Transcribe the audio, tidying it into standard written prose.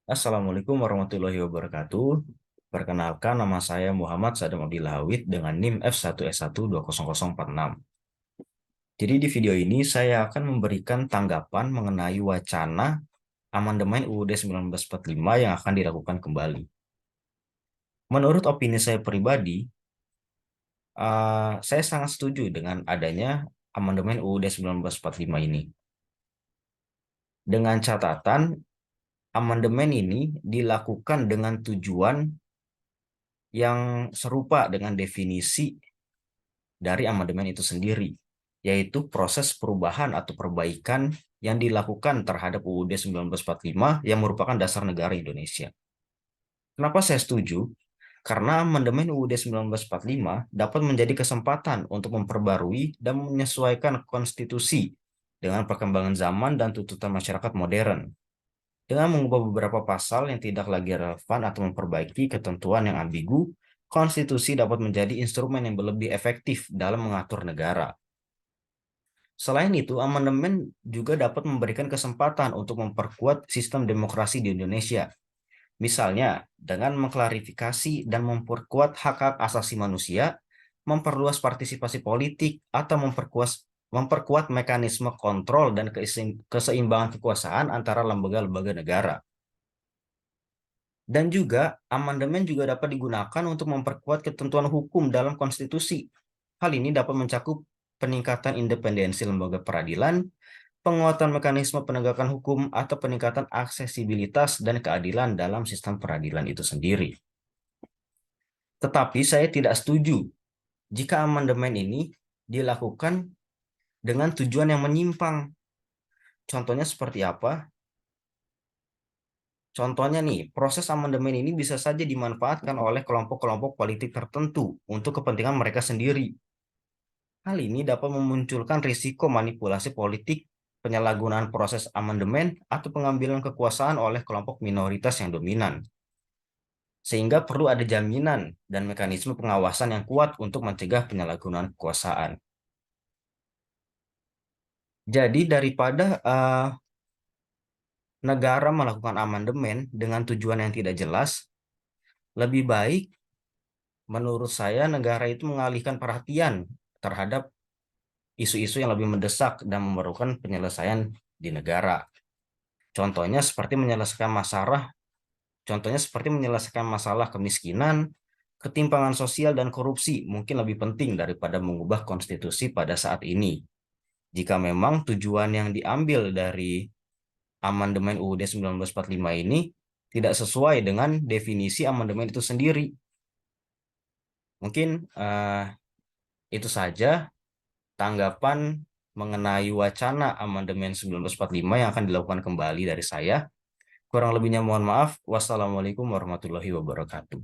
Assalamualaikum warahmatullahi wabarakatuh. Perkenalkan, nama saya Muhammad Sadam Abdillah Hawid dengan NIM F1S1200046. Jadi di video ini saya akan memberikan tanggapan mengenai wacana amandemen UUD 1945 yang akan dilakukan kembali. Menurut opini saya pribadi, saya sangat setuju dengan adanya amandemen UUD 1945 ini. Dengan catatan, amandemen ini dilakukan dengan tujuan yang serupa dengan definisi dari amandemen itu sendiri, yaitu proses perubahan atau perbaikan yang dilakukan terhadap UUD 1945 yang merupakan dasar negara Indonesia. Kenapa saya setuju? Karena amandemen UUD 1945 dapat menjadi kesempatan untuk memperbarui dan menyesuaikan konstitusi dengan perkembangan zaman dan tuntutan masyarakat modern. Dengan mengubah beberapa pasal yang tidak lagi relevan atau memperbaiki ketentuan yang ambigu, konstitusi dapat menjadi instrumen yang lebih efektif dalam mengatur negara. Selain itu, amandemen juga dapat memberikan kesempatan untuk memperkuat sistem demokrasi di Indonesia. Misalnya, dengan mengklarifikasi dan memperkuat hak-hak asasi manusia, memperluas partisipasi politik, atau memperkuat mekanisme kontrol dan keseimbangan kekuasaan antara lembaga-lembaga negara. Dan juga, amandemen juga dapat digunakan untuk memperkuat ketentuan hukum dalam konstitusi. Hal ini dapat mencakup peningkatan independensi lembaga peradilan, penguatan mekanisme penegakan hukum, atau peningkatan aksesibilitas dan keadilan dalam sistem peradilan itu sendiri. Tetapi saya tidak setuju jika amandemen ini dilakukan dengan tujuan yang menyimpang. Contohnya seperti apa? Contohnya nih, proses amandemen ini bisa saja dimanfaatkan oleh kelompok-kelompok politik tertentu untuk kepentingan mereka sendiri. Hal ini dapat memunculkan risiko manipulasi politik, penyalahgunaan proses amandemen, atau pengambilan kekuasaan oleh kelompok minoritas yang dominan. Sehingga perlu ada jaminan dan mekanisme pengawasan yang kuat untuk mencegah penyalahgunaan kekuasaan. Jadi daripada negara melakukan amandemen dengan tujuan yang tidak jelas, lebih baik menurut saya negara itu mengalihkan perhatian terhadap isu-isu yang lebih mendesak dan memerlukan penyelesaian di negara. Contohnya seperti menyelesaikan masalah kemiskinan, ketimpangan sosial dan korupsi mungkin lebih penting daripada mengubah konstitusi pada saat ini. Jika memang tujuan yang diambil dari amandemen UUD 1945 ini tidak sesuai dengan definisi amandemen itu sendiri. Mungkin itu saja tanggapan mengenai wacana amandemen 1945 yang akan dilakukan kembali dari saya. Kurang lebihnya mohon maaf. Wassalamualaikum warahmatullahi wabarakatuh.